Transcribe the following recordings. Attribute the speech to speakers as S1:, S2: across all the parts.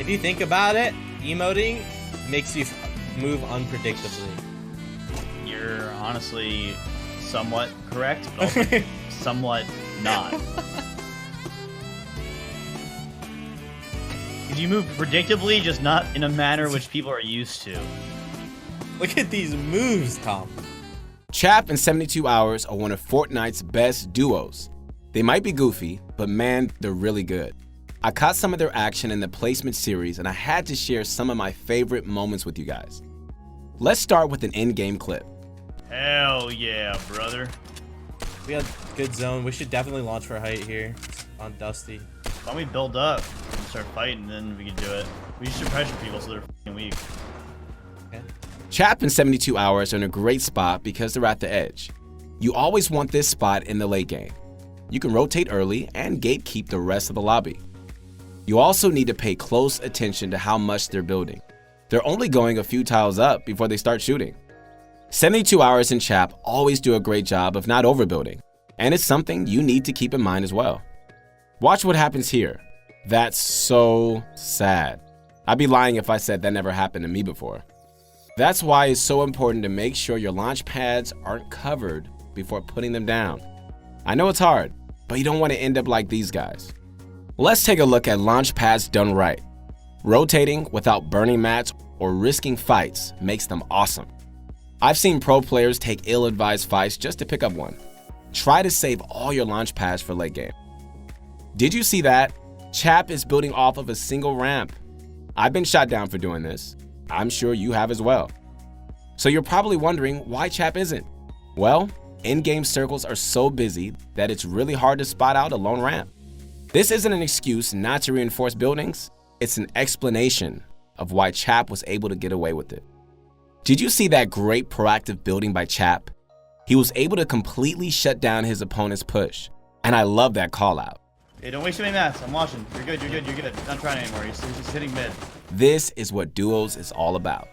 S1: If you think about it, emoting makes you move unpredictably.
S2: You're honestly somewhat correct, but also somewhat not. If you move predictably, just not in a manner which people are used to.
S1: Look at these moves, Tom.
S3: CHAP and 72 Hours are one of Fortnite's best duos. They might be goofy, but man, they're really good. I caught some of their action in the placement series, and I had to share some of my favorite moments with you guys. Let's start with an in-game clip.
S2: Hell yeah, brother.
S1: We had good zone. We should definitely launch for height here on Dusty.
S2: Why don't we build up and start fighting, then we can do it. We should pressure people so they're f***ing weak.
S1: Okay.
S3: CHAP and 72 Hours are in a great spot because they're at the edge. You always want this spot in the late game. You can rotate early and gatekeep the rest of the lobby. You also need to pay close attention to how much they're building. They're only going a few tiles up before they start shooting. 72 Hours and CHAP always do a great job of not overbuilding, and it's something you need to keep in mind as well. Watch what happens here. That's so sad. I'd be lying if I said that never happened to me before. That's why it's so important to make sure your launch pads aren't covered before putting them down. I know it's hard, but you don't want to end up like these guys. Let's take a look at launch pads done right. Rotating without burning mats or risking fights makes them awesome. I've seen pro players take ill-advised fights just to pick up one. Try to save all your launch pads for late game. Did you see that? CHAP is building off of a single ramp. I've been shot down for doing this. I'm sure you have as well. So you're probably wondering why CHAP isn't. Well, in-game circles are so busy that it's really hard to spot out a lone ramp. This isn't an excuse not to reinforce buildings. It's an explanation of why CHAP was able to get away with it. Did you see that great proactive building by CHAP? He was able to completely shut down his opponent's push, and I love that call out.
S2: Hey, don't waste too many mats. I'm watching. You're good, you're good, you're good. Not trying anymore. He's just hitting mid.
S3: This is what duos is all about.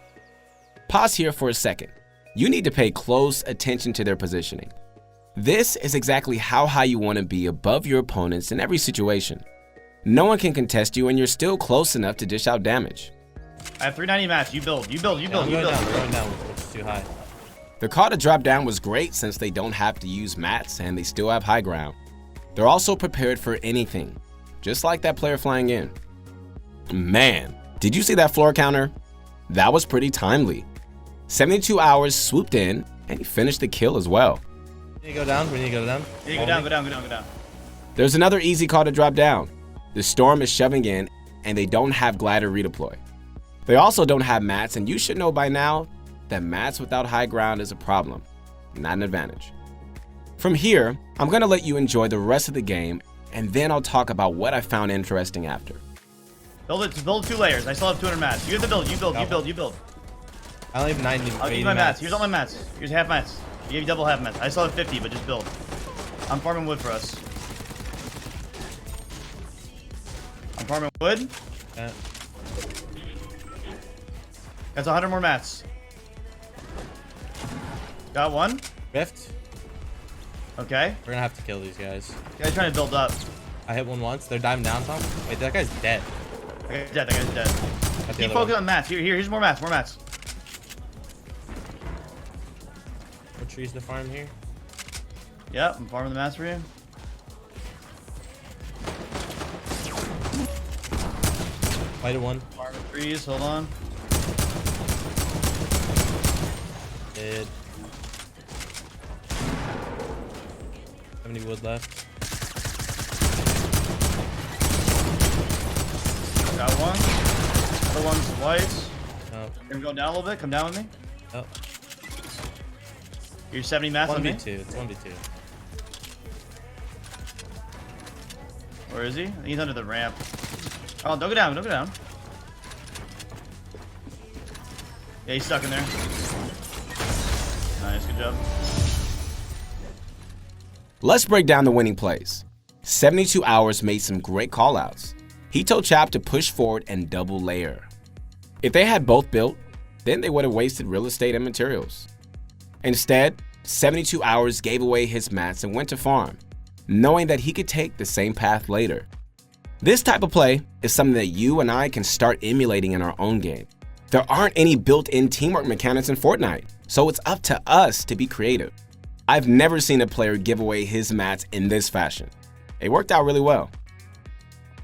S3: Pause here for a second. You need to pay close attention to their positioning. This is exactly how high you want to be above your opponents in every situation. No one can contest you and you're still close enough to dish out damage.
S2: I have 390 mats. You build, you build, you
S1: Yeah,
S2: build,
S1: I'm
S2: you
S1: going
S2: build.
S1: down. We're going down, which is too high.
S3: The call to drop down was great since they don't have to use mats and they still have high ground. They're also prepared for anything, just like that player flying in. Man, did you see that floor counter? That was pretty timely. 72 Hours swooped in and he finished the kill as well.
S1: We need to go down. We need to go down.
S2: Yeah, go down, go down, go down, go down.
S3: There's another easy call to drop down. The storm is shoving in and they don't have glider redeploy. They also don't have mats, and you should know by now that mats without high ground is a problem, not an advantage. From here, I'm going to let you enjoy the rest of the game, and then I'll talk about what I found interesting after.
S2: Build 2 layers. I still have 200 mats. You have to build, you build, you build, you build.
S1: I only have 90.
S2: I'll give you my mats. Here's all my mats. Here's half mats. I gave you double half mats. I still have 50, but just build. I'm farming wood for us. I'm farming wood.
S1: Yeah.
S2: That's 100 more mats. Got one.
S1: Rift.
S2: Okay.
S1: We're gonna have to kill these guys.
S2: Guys trying to build up.
S1: I hit one once. They're diving down, Tom. Wait, that guy's dead.
S2: That guy's dead. That guy's dead.
S1: That's the
S2: Keep
S1: other
S2: focusing
S1: one.
S2: on mats. Here's more mats. More mats.
S1: What trees to farm here?
S2: Yep, I'm farming the mats for you.
S1: Lighted one.
S2: Farming trees. Hold on.
S1: Dead. 70 wood left.
S2: Got one. Other one's white.
S1: Oh.
S2: You're going down a little bit. Come down with me.
S1: Oh.
S2: You're 70 mats on me.
S1: 1v2. It's 1v2.
S2: Where is he? I think he's under the ramp. Oh, don't go down. Don't go down. Yeah, he's stuck in there. Nice. Good job.
S3: Let's break down the winning plays. 72 Hours made some great callouts. He told CHAP to push forward and double layer. If they had both built, then they would have wasted real estate and materials. Instead, 72 Hours gave away his mats and went to farm, knowing that he could take the same path later. This type of play is something that you and I can start emulating in our own game. There aren't any built-in teamwork mechanics in Fortnite, so it's up to us to be creative. I've never seen a player give away his mats in this fashion. It worked out really well.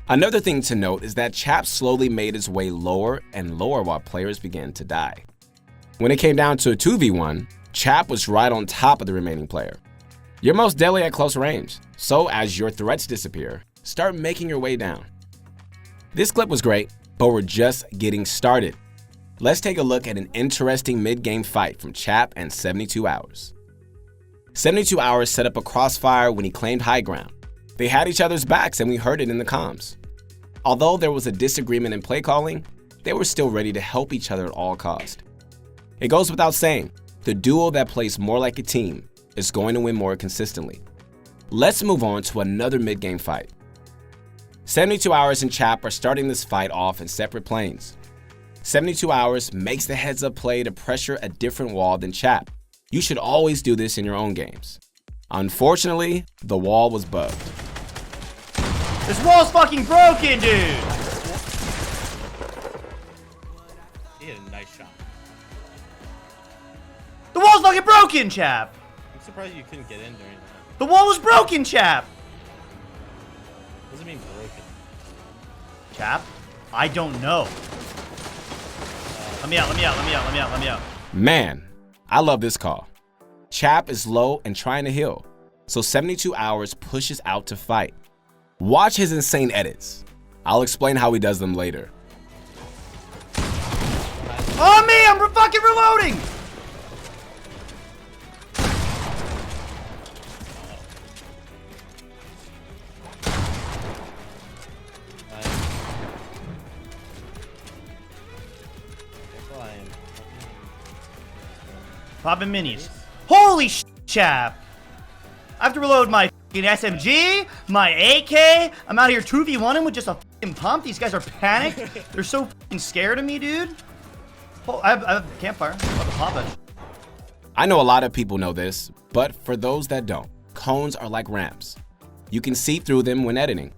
S3: Another thing to note is that CHAP slowly made its way lower and lower while players began to die. When it came down to a 2v1, CHAP was right on top of the remaining player. You're most deadly at close range, so as your threats disappear, start making your way down. This clip was great, but we're just getting started. Let's take a look at an interesting mid-game fight from CHAP and 72 Hours. 72 Hours set up a crossfire when he claimed high ground. They had each other's backs and we heard it in the comms. Although there was a disagreement in play calling, they were still ready to help each other at all costs. It goes without saying, the duo that plays more like a team is going to win more consistently. Let's move on to another mid-game fight. 72 Hours and CHAP are starting this fight off in separate planes. 72 Hours makes the heads-up play to pressure a different wall than CHAP. You should always do this in your own games. Unfortunately, the wall was bugged.
S2: This wall's fucking broken, dude!
S1: He had a nice shot.
S2: The wall's fucking broken, CHAP!
S1: I'm surprised you couldn't get in during that.
S2: The wall was broken, CHAP!
S1: What does it mean broken?
S2: CHAP? I don't know. Let me out.
S3: Man, I love this call. CHAP is low and trying to heal, so 72 Hours pushes out to fight. Watch his insane edits. I'll explain how he does them later.
S2: On me! I'm fucking reloading! Popping minis. Holy CHAP! I have to reload my SMG, my AK. I'm out here 2v1ing with just a fucking pump. These guys are panicked. They're so fucking scared of me, dude. Oh, I have a campfire. I'm about to pop it.
S3: I know a lot of people know this, but for those that don't, cones are like ramps. You can see through them when editing.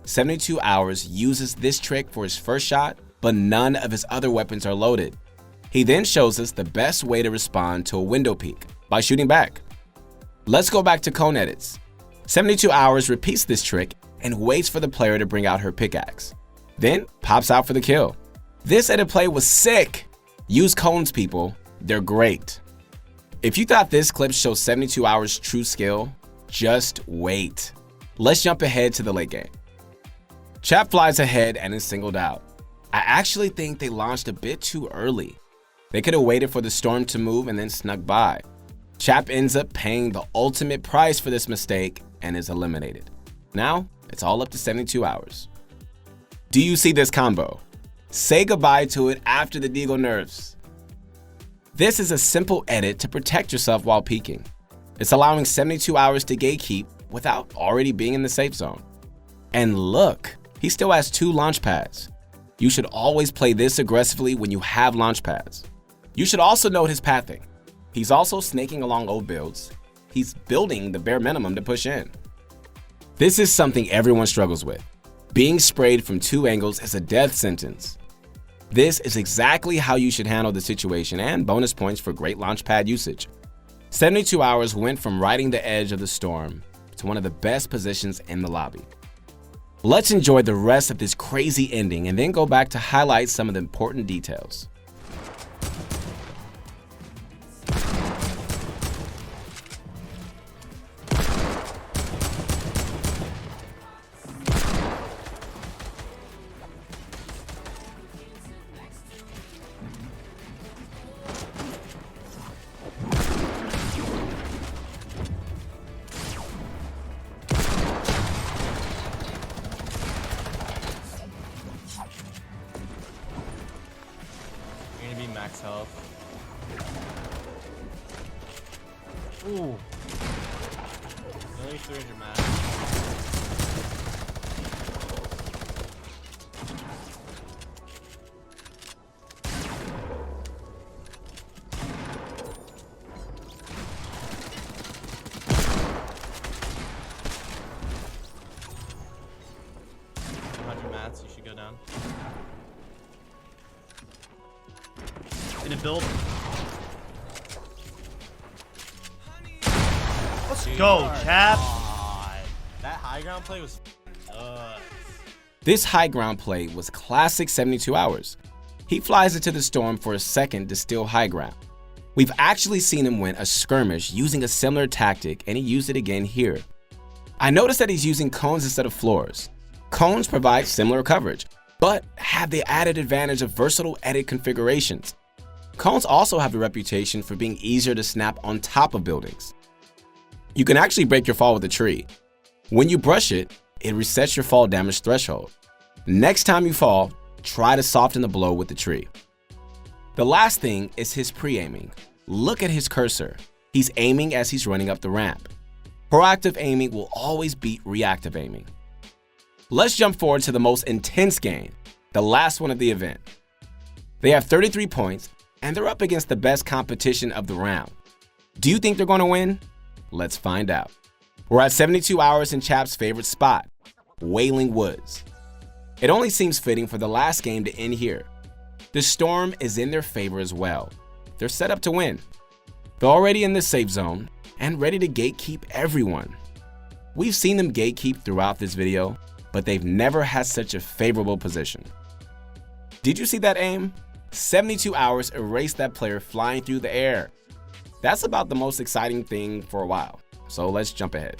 S3: 72 Hours uses this trick for his first shot, but none of his other weapons are loaded. He then shows us the best way to respond to a window peek, by shooting back. Let's go back to cone edits. 72 Hours repeats this trick and waits for the player to bring out her pickaxe. Then pops out for the kill. This edit play was sick. Use cones, people. They're great. If you thought this clip shows 72 Hours true skill, just wait. Let's jump ahead to the late game. CHAP flies ahead and is singled out. I actually think they launched a bit too early. They could have waited for the storm to move and then snuck by. CHAP ends up paying the ultimate price for this mistake and is eliminated. Now, it's all up to 72 Hours. Do you see this combo? Say goodbye to it after the Deagle nerfs. This is a simple edit to protect yourself while peeking. It's allowing 72 Hours to gatekeep without already being in the safe zone. And look, he still has 2 launch pads. You should always play this aggressively when you have launch pads. You should also note his pathing. He's also snaking along old builds. He's building the bare minimum to push in. This is something everyone struggles with. Being sprayed from 2 angles is a death sentence. This is exactly how you should handle the situation, and bonus points for great launchpad usage. 72 Hours went from riding the edge of the storm to one of the best positions in the lobby. Let's enjoy the rest of this crazy ending and then go back to highlight some of the important details.
S1: You're gonna be max health. Ooh. Only 300 max. go down.
S2: In a build. Let's go, Chap.
S1: That high ground play was
S3: This high ground play was classic 72 hours. He flies into the storm for a second to steal high ground. We've actually seen him win a skirmish using a similar tactic, and he used it again here. I noticed that he's using cones instead of floors. Cones provide similar coverage, but have the added advantage of versatile edit configurations. Cones also have a reputation for being easier to snap on top of buildings. You can actually break your fall with a tree. When you brush it, it resets your fall damage threshold. Next time you fall, try to soften the blow with the tree. The last thing is his pre-aiming. Look at his cursor. He's aiming as he's running up the ramp. Proactive aiming will always beat reactive aiming. Let's jump forward to the most intense game, the last one of the event. They have 33 points, and they're up against the best competition of the round. Do you think they're going to win? Let's find out. We're at 72 hours in Chap's favorite spot, Wailing Woods. It only seems fitting for the last game to end here. The storm is in their favor as well. They're set up to win. They're already in the safe zone and ready to gatekeep everyone. We've seen them gatekeep throughout this video, but they've never had such a favorable position. Did you see that aim? 72 hours erased that player flying through the air. That's about the most exciting thing for a while, so let's jump ahead.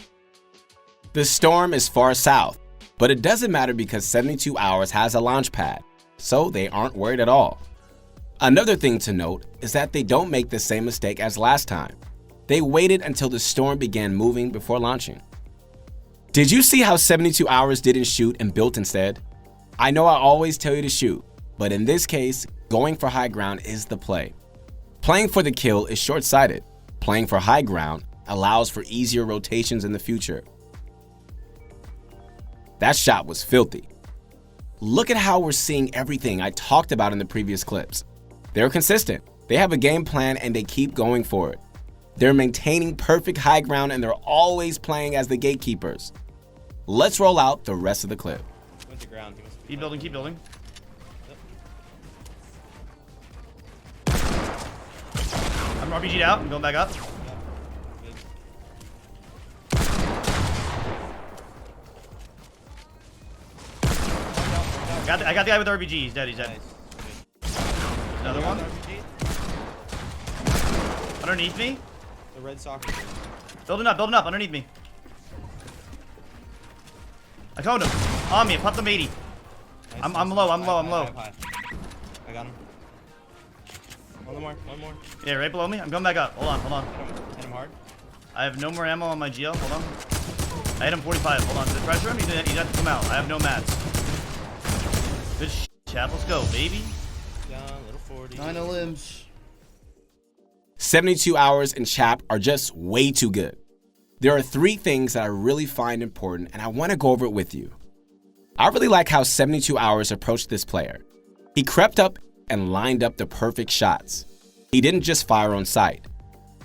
S3: The storm is far south, but it doesn't matter because 72 hours has a launch pad, so they aren't worried at all. Another thing to note is that they don't make the same mistake as last time. They waited until the storm began moving before launching. Did you see how 72 hours didn't shoot and built instead? I know I always tell you to shoot, but in this case, going for high ground is the play. Playing for the kill is short-sighted. Playing for high ground allows for easier rotations in the future. That shot was filthy. Look at how we're seeing everything I talked about in the previous clips. They're consistent. They have a game plan and they keep going for it. They're maintaining perfect high ground and they're always playing as the gatekeepers. Let's roll out the rest of the clip.
S1: went to ground. He must be
S2: Keep building, keep building. I'm RPG'd out. I'm going back up. I got the guy with the RPG. He's dead. He's dead.
S1: Nice.
S2: Another one.
S1: RPG?
S2: Underneath me.
S1: The red soccer.
S2: Building up underneath me. I coned him. On me. I popped him 80.
S1: Nice.
S2: I'm low. I'm low.
S1: I got him. One more.
S2: Yeah, right below me. I'm going back up. Hold on.
S1: Hit him hard.
S2: I have no more ammo on my GL. Hold on. I hit him 45. Hold on. Did I pressure him? He's have to come out. I have no mats. Good shit, Chap. Let's go, baby.
S1: Down, little 40.
S2: 9 limbs.
S3: 72 hours in CHAP are just way too good. There are 3 things that I really find important and I want to go over it with you. I really like how 72 hours approached this player. He crept up and lined up the perfect shots. He didn't just fire on sight.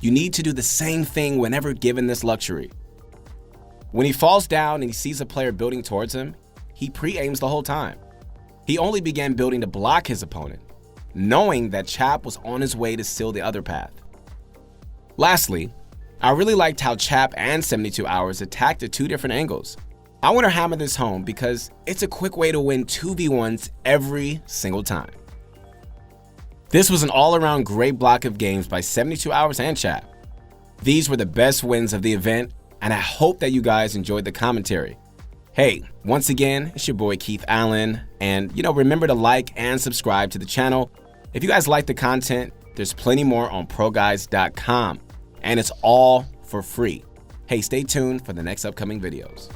S3: You need to do the same thing whenever given this luxury. When he falls down and he sees a player building towards him, he pre-aims the whole time. He only began building to block his opponent, knowing that CHAP was on his way to seal the other path. Lastly, I really liked how CHAP and 72 hours attacked at 2 different angles. I want to hammer this home because it's a quick way to win 2v1s every single time. This was an all-around great block of games by 72 hours and CHAP. These were the best wins of the event, and I hope that you guys enjoyed the commentary. Hey, once again, it's your boy Keith Allen, and remember to like and subscribe to the channel. If you guys like the content, there's plenty more on ProGuides.com, and it's all for free. Hey, stay tuned for the next upcoming videos.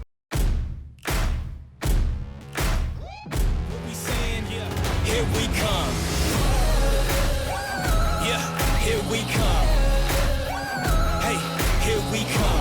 S4: Here we come. Yeah, here we come. Hey, here we come.